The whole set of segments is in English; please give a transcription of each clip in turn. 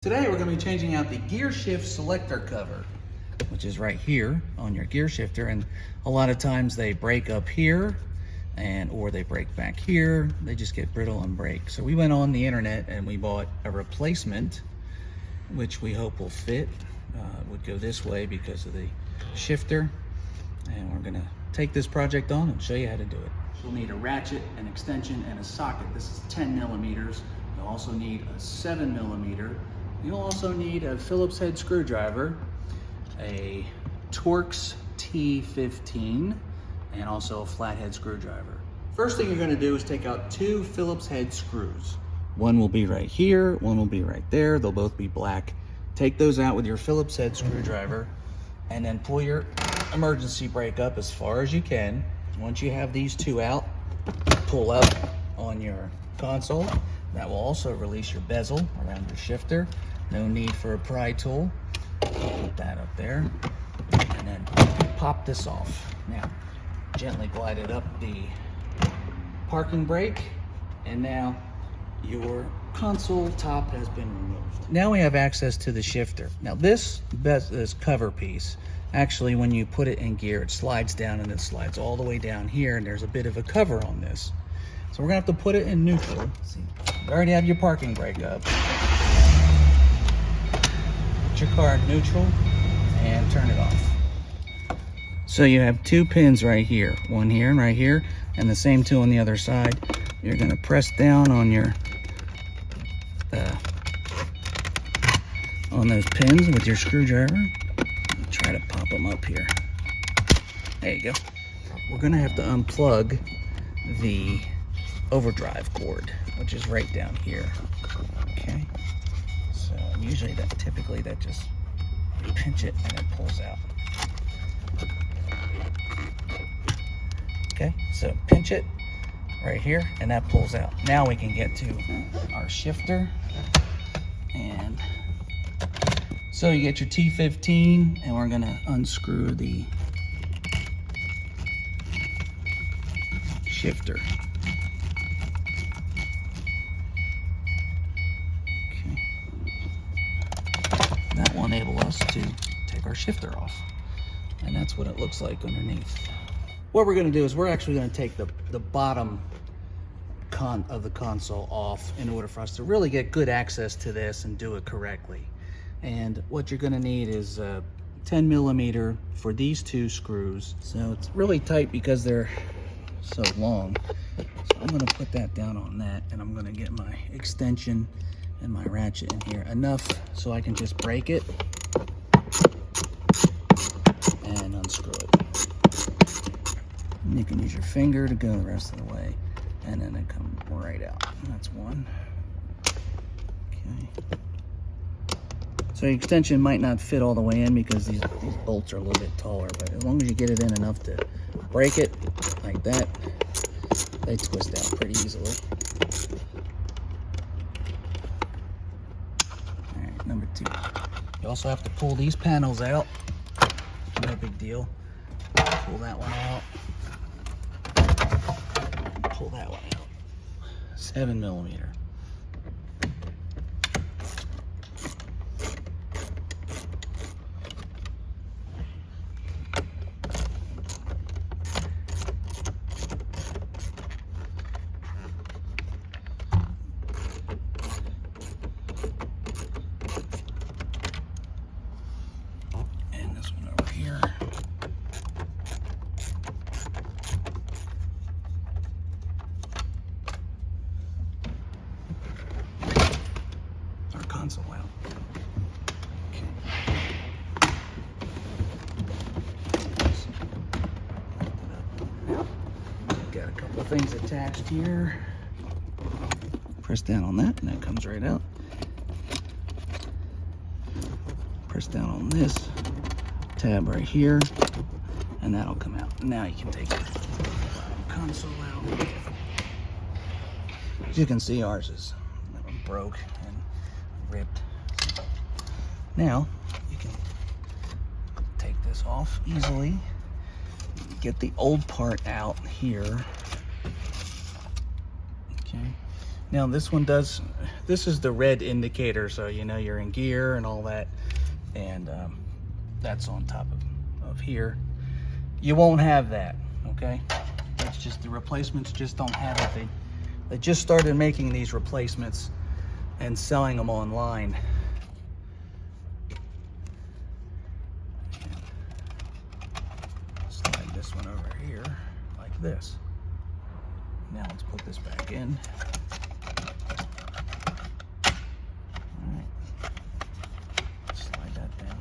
Today we're going to be changing out the gear shift selector cover, which is right here on your gear shifter, and a lot of times they break up here or they break back here. They just get brittle and break. So we went on the internet and we bought a replacement, which we hope will fit. Would go this way because of the shifter, and we're going to take this project on and show you how to do it. You'll need a ratchet, an extension, and a socket. This is 10 millimeters. You'll also need a 7 millimeter. You'll also need a Phillips head screwdriver, a Torx T15, and also a flathead screwdriver. First thing you're going to do is take out two Phillips head screws. One will be right here, one will be right there. They'll both be black. Take those out with your Phillips head screwdriver and then pull your emergency brake up as far as you can. Once you have these two out, pull up on your console. That will also release your bezel around your shifter. No need for a pry tool. Put that up there and then pop this off. Now, gently glide it up the parking brake, and now your console top has been removed. Now we have access to the shifter. Now this cover piece, actually when you put it in gear, it slides down and it slides all the way down here, and there's a bit of a cover on this. So we're gonna have to put it in neutral. See, you already have your parking brake up. Put your car in neutral and turn it off. So you have two pins right here, one here and right here, and the same two on the other side. You're gonna press down on your on those pins with your screwdriver. Try to pop them up here. There you go. We're gonna have to unplug the overdrive cord, which is right down here. Okay, so usually typically that just, you pinch it and it pulls out. Okay, so pinch it right here and that pulls out. Now we can get to our shifter, and so you get your T15, and we're gonna unscrew the shifter. That will enable us to take our shifter off, and that's what it looks like underneath. What we're going to do is we're actually going to take the bottom of the console off in order for us to really get good access to this and do it correctly. And what you're going to need is 10 millimeter for these two screws. So it's really tight because they're so long. So I'm going to put that down on that, and I'm going to get my extension and my ratchet in here enough so I can just break it and unscrew it. And you can use your finger to go the rest of the way, and then it comes right out. That's one. Okay. So your extension might not fit all the way in because these bolts are a little bit taller, but as long as you get it in enough to break it like that, they twist out pretty easily. Number two. You also have to pull these panels out. No big deal. Pull that one out. Pull that one out. 7 millimeter. Console out. Okay. Got a couple of things attached here. Press down on that and that comes right out. Press down on this tab right here and that'll come out. Now you can take the console out. As you can see, ours is broke and ripped. Now you can take this off easily. Get the old part out here. Okay, Now this one does, this is the red indicator, so you know you're in gear and all that, and that's on top of here. You won't have that, okay? It's just the replacements just don't have it. They just started making these replacements and selling them online. Slide this one over here like this. Now let's put this back in. All right. Slide that down.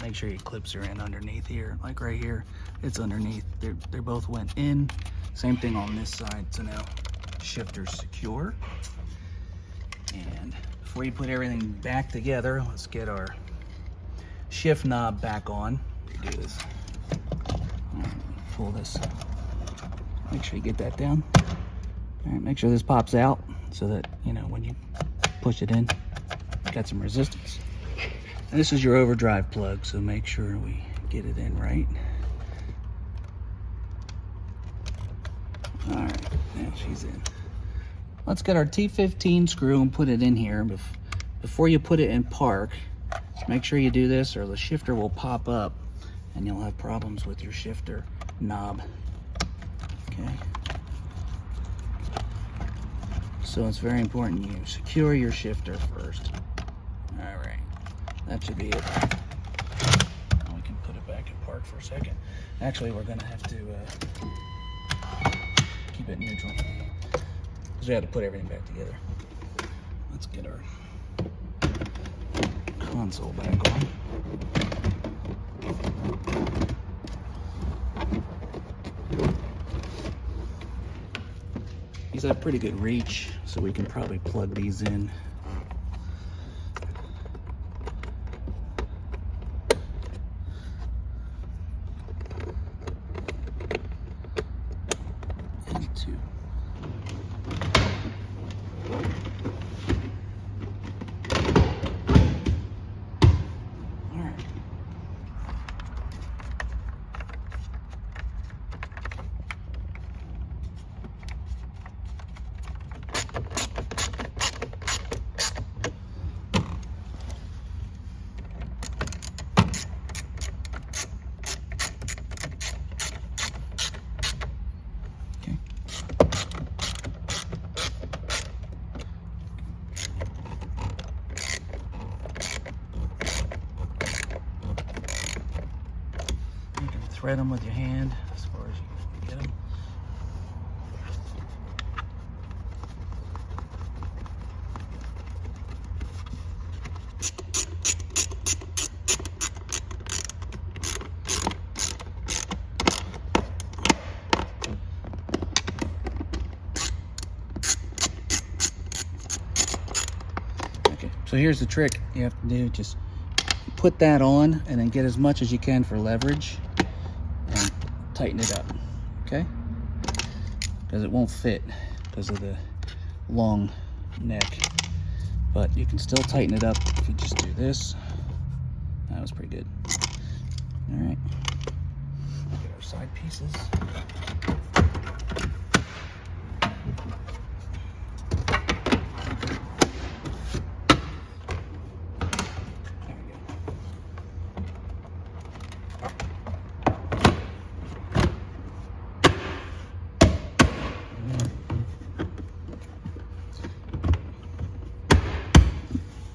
Make sure your clips are in underneath here, like right here. It's underneath. They both went in. Same thing on this side. So now shifter's secure. And before you put everything back together, let's get our shift knob back on. Do this. Pull this. Make sure you get that down. All right, make sure this pops out so that, you know, when you push it in, you got some resistance. And this is your overdrive plug, so make sure we get it in right. All right, now she's in. Let's get our T15 screw and put it in here. Before you put it in park, make sure you do this or the shifter will pop up and you'll have problems with your shifter knob. Okay. So it's very important you secure your shifter first. All right, that should be it. Now we can put it back in park for a second. Actually, we're gonna have to keep it neutral because we have to put everything back together. Let's get our console back on. These have pretty good reach, so we can probably plug these in. Into. All right. Thread them with your hand as far as you can get them. Okay, so here's the trick you have to do. Just put that on and then get as much as you can for leverage. Tighten it up, okay? Because it won't fit because of the long neck. But you can still tighten it up if you just do this. That was pretty good. All right. Get our side pieces.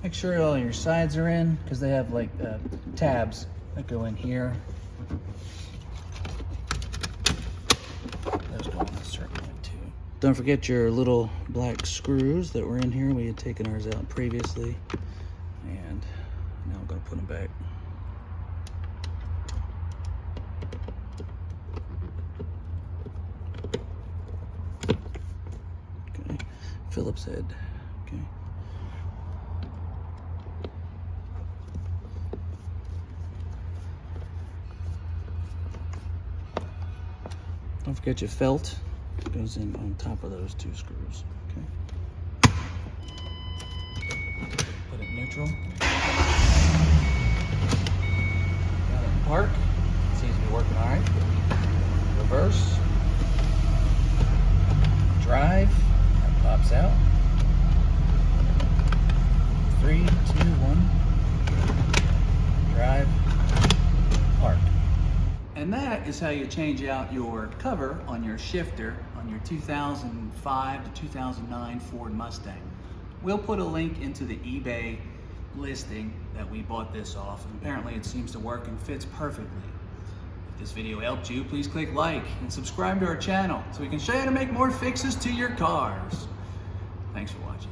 Make sure all your sides are in because they have like tabs that go in here. Those go in a certain way too. Don't forget your little black screws that were in here. We had taken ours out previously, and now I'm going to put them back. Okay, Phillips head. Okay. Don't forget your felt. It goes in on top of those two screws. Okay. Put it neutral. Got it in park. Seems to be working all right. Reverse. Drive. That pops out. 3, 2, 1. Drive. Park. And that is how you change out your cover on your shifter on your 2005 to 2009 Ford Mustang. We'll put a link into the eBay listing that we bought this off, and apparently it seems to work and fits perfectly. If this video helped you, please click like and subscribe to our channel so we can show you how to make more fixes to your cars. Thanks for watching.